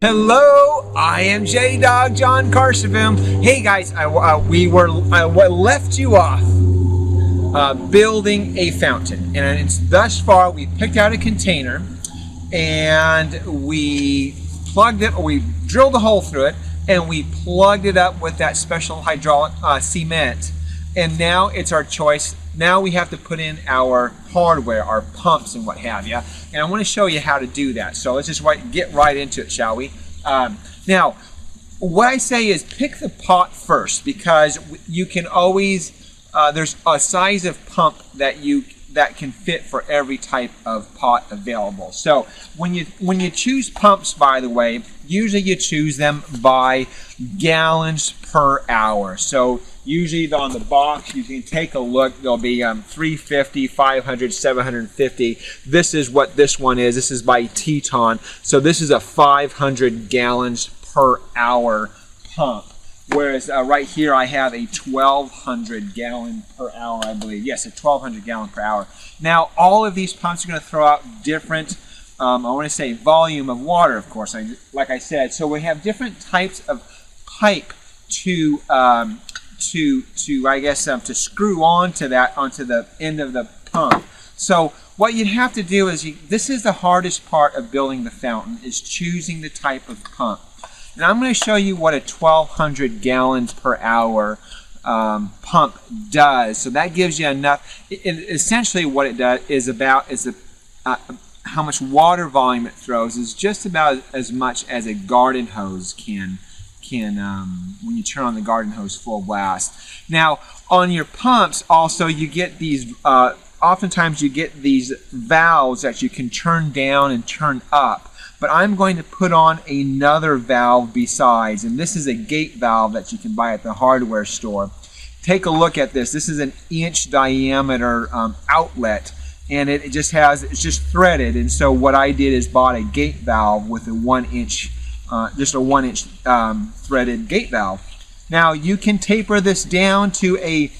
Hello, I am J-Dog John Carshavim. Hey guys, we left you off building a fountain, and it's thus far we picked out a container and we plugged it, or we drilled a hole through it, and we plugged it up with that special hydraulic cement. And now it's our choice. Now we have to put in our hardware, our pumps and what have you. And I want to show you how to do that. So let's just get right into it, shall we? Now, what I say is pick the pot first, because you can always, there's a size of pump that can fit for every type of pot available. So when you choose pumps, by the way, usually you choose them by gallons per hour. So usually on the box, you can take a look, there'll be 350, 500, 750. This is what this one is. This is by Teton. So this is a 500 gallons per hour pump. Whereas right here I have a 1200 gallon per hour, I believe. Yes, a 1200 gallon per hour. Now all of these pumps are going to throw out different, I want to say volume of water, of course, like I said. So we have different types of pipe to screw onto the end of the pump. So what you have to do is, this is the hardest part of building the fountain, is choosing the type of pump. And I'm going to show you what a 1200 gallons per hour pump does. So that gives you enough. Essentially what it does is how much water volume it throws is just about as much as a garden hose can when you turn on the garden hose full blast. Now on your pumps also you get these, oftentimes you get these valves that you can turn down and turn up. But I'm going to put on another valve besides, and this is a gate valve that you can buy at the hardware store. Take a look at this. This is an inch diameter outlet, and it's just threaded. And so what I did is bought a gate valve with a 1 inch, just a 1 inch threaded gate valve. Now you can taper this down to a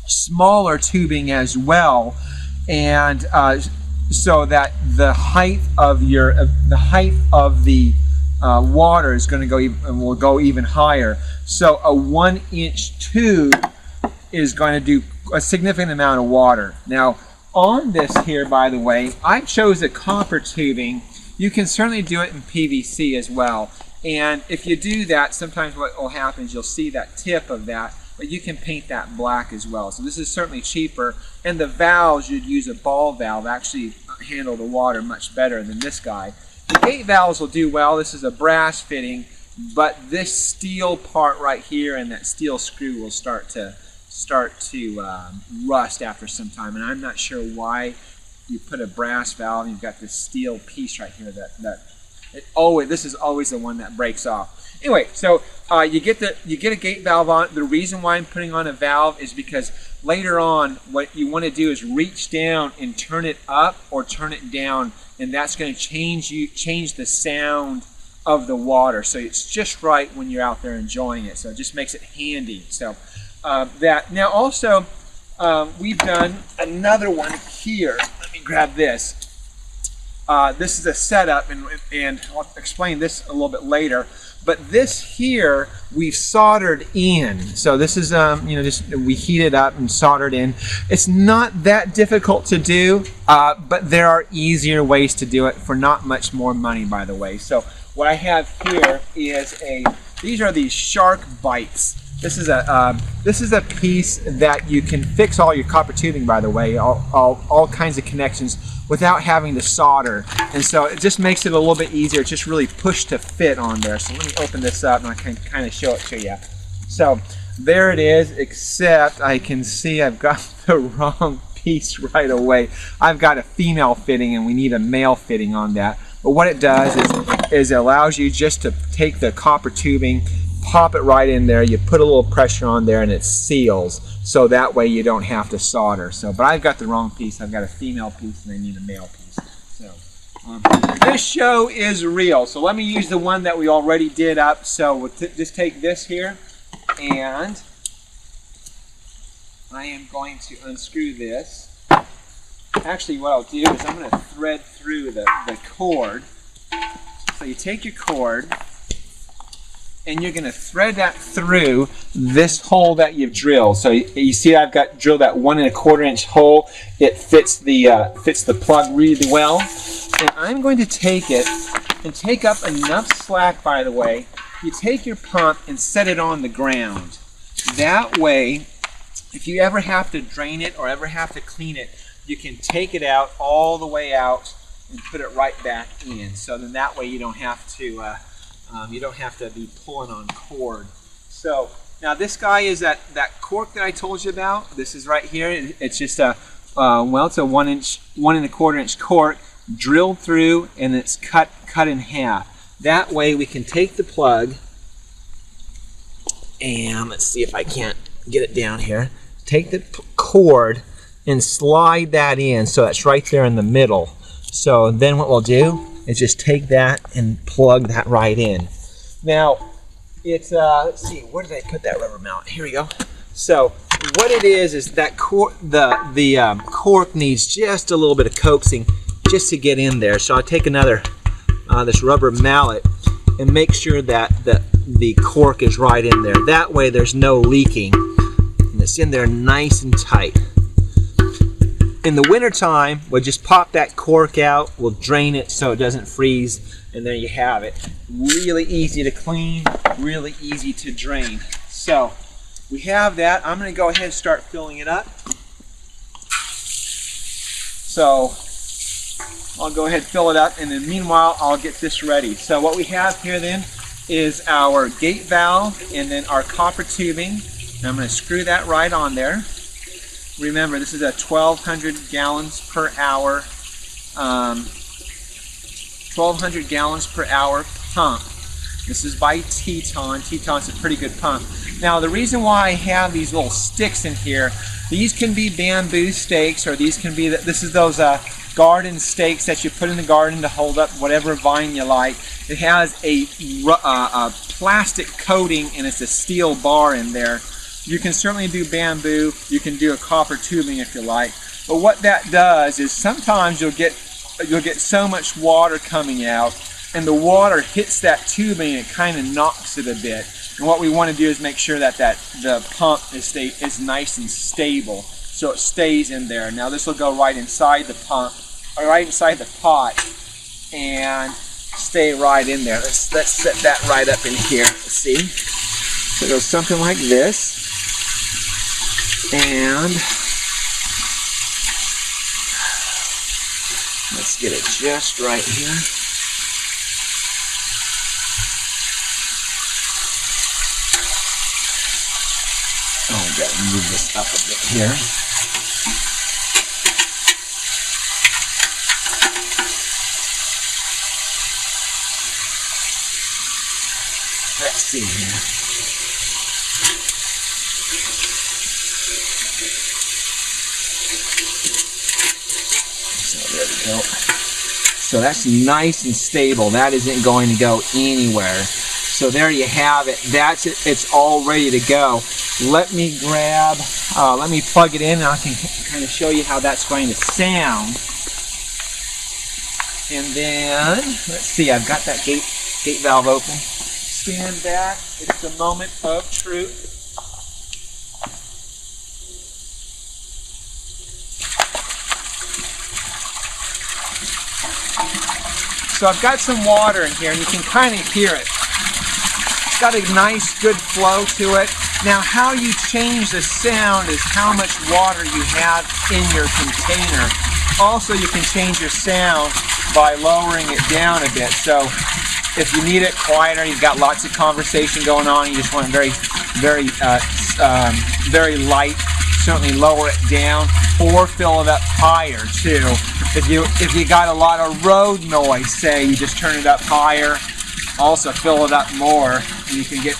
smaller tubing as well, and so that the height of the water is going to go will go even higher. So a 1 inch tube is going to do a significant amount of water. Now on this here, by the way, I chose a copper tubing. You can certainly do it in PVC as well. And if you do that, sometimes what will happen is you'll see that tip of that, but you can paint that black as well. So this is certainly cheaper. And the valves, you'd use a ball valve, actually handle the water much better than this guy. The gate valves will do well. This is a brass fitting, but this steel part right here and that steel screw will start to rust after some time. And I'm not sure why you put a brass valve and you've got this steel piece right here this is always the one that breaks off. Anyway, so you get a gate valve on. The reason why I'm putting on a valve is because later on what you want to do is reach down and turn it up or turn it down, and that's going to change the sound of the water. So it's just right when you're out there enjoying it. So it just makes it handy. So now also we've done another one here. Let me grab this. This is a setup, and I'll explain this a little bit later. But this here we've soldered in. So this is we heat it up and soldered in. It's not that difficult to do, but there are easier ways to do it for not much more money, by the way. So what I have here is these are these SharkBites. This is a piece that you can fix all your copper tubing, by the way, all kinds of connections without having to solder, and so it just makes it a little bit easier. It's just really push to fit on there. So let me open this up and I can kind of show it to you. So there it is, except I can see I've got the wrong piece right away. I've got a female fitting and we need a male fitting on that. But what it does is it allows you just to take the copper tubing, pop it right in there, you put a little pressure on there and it seals, so that way you don't have to solder. So, but I've got the wrong piece. I've got a female piece and I need a male piece. So this show is real, so let me use the one that we already did up. So we'll just take this here, and I am going to unscrew this. Actually what I'll do is I'm going to thread through the cord So you take your cord and you're going to thread that through this hole that you've drilled. So you see I've got drilled that 1 1/4 inch hole. It fits the plug really well. And I'm going to take it and take up enough slack, by the way. You take your pump and set it on the ground. That way, if you ever have to drain it or ever have to clean it, you can take it out all the way out and put it right back in. So then that way you don't have to be pulling on cord. So now this guy is that cork that I told you about. This is right here. It's just a it's a 1 1/4 inch cork drilled through, and it's cut in half. That way we can take the plug and let's see if I can't get it down here. Take the cord and slide that in so that's right there in the middle. So then what we'll do is just take that and plug that right in. Now it's let's see, where did I put that rubber mount? Here we go. So what it is that the cork needs just a little bit of coaxing just to get in there. So I'll take another this rubber mallet and make sure that the cork is right in there. That way there's no leaking and it's in there nice and tight. In the winter time, we'll just pop that cork out, we'll drain it so it doesn't freeze, and there you have it. Really easy to clean, really easy to drain. So we have that. I'm going to go ahead and start filling it up. So I'll go ahead and fill it up, and then meanwhile I'll get this ready. So what we have here then is our gate valve and then our copper tubing. And I'm going to screw that right on there. Remember, this is a 1,200 gallons per hour 1,200 gallons per hour pump. This is by Teton. Teton's a pretty good pump. Now the reason why I have these little sticks in here, these can be bamboo stakes, or these can be, this is those garden stakes that you put in the garden to hold up whatever vine you like. It has a plastic coating and it's a steel bar in there. You can certainly do bamboo, you can do a copper tubing if you like. But what that does is sometimes you'll get so much water coming out, and the water hits that tubing and it kind of knocks it a bit. And what we want to do is make sure that the pump is nice and stable, so it stays in there. Now this will go right inside the pump, or right inside the pot, and stay right in there. Let's set that right up in here. Let's see. So it goes something like this, and let's get it just right here. Oh, I've got to move this up a bit here. Let's see here. So there we go. So that's nice and stable. That isn't going to go anywhere. So there you have it. That's it. It's all ready to go. Let me plug it in, and I can kind of show you how that's going to sound. And then, let's see, I've got that gate valve open. Stand back. It's the moment of truth. So I've got some water in here, and you can kind of hear it. It's got a nice, good flow to it. Now, how you change the sound is how much water you have in your container. Also, you can change your sound by lowering it down a bit. So if you need it quieter, you've got lots of conversation going on, you just want it very light, certainly lower it down, or fill it up higher too. If you got a lot of road noise, say, you just turn it up higher. Also fill it up more, and you can get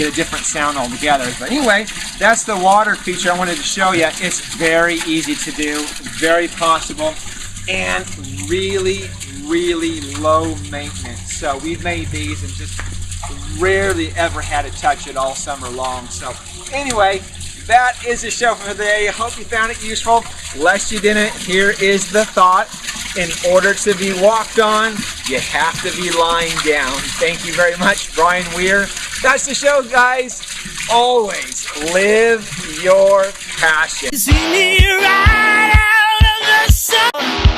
a different sound altogether. But anyway, that's the water feature I wanted to show you. It's very easy to do, very possible, and really, really low maintenance. So we've made these and just rarely ever had to touch it all summer long. So anyway, that is the show for today. I hope you found it useful. Unless you didn't, here is the thought. In order to be walked on, you have to be lying down. Thank you very much, Brian Weir. That's the show, guys. Always live your passion. See me right out of the sun.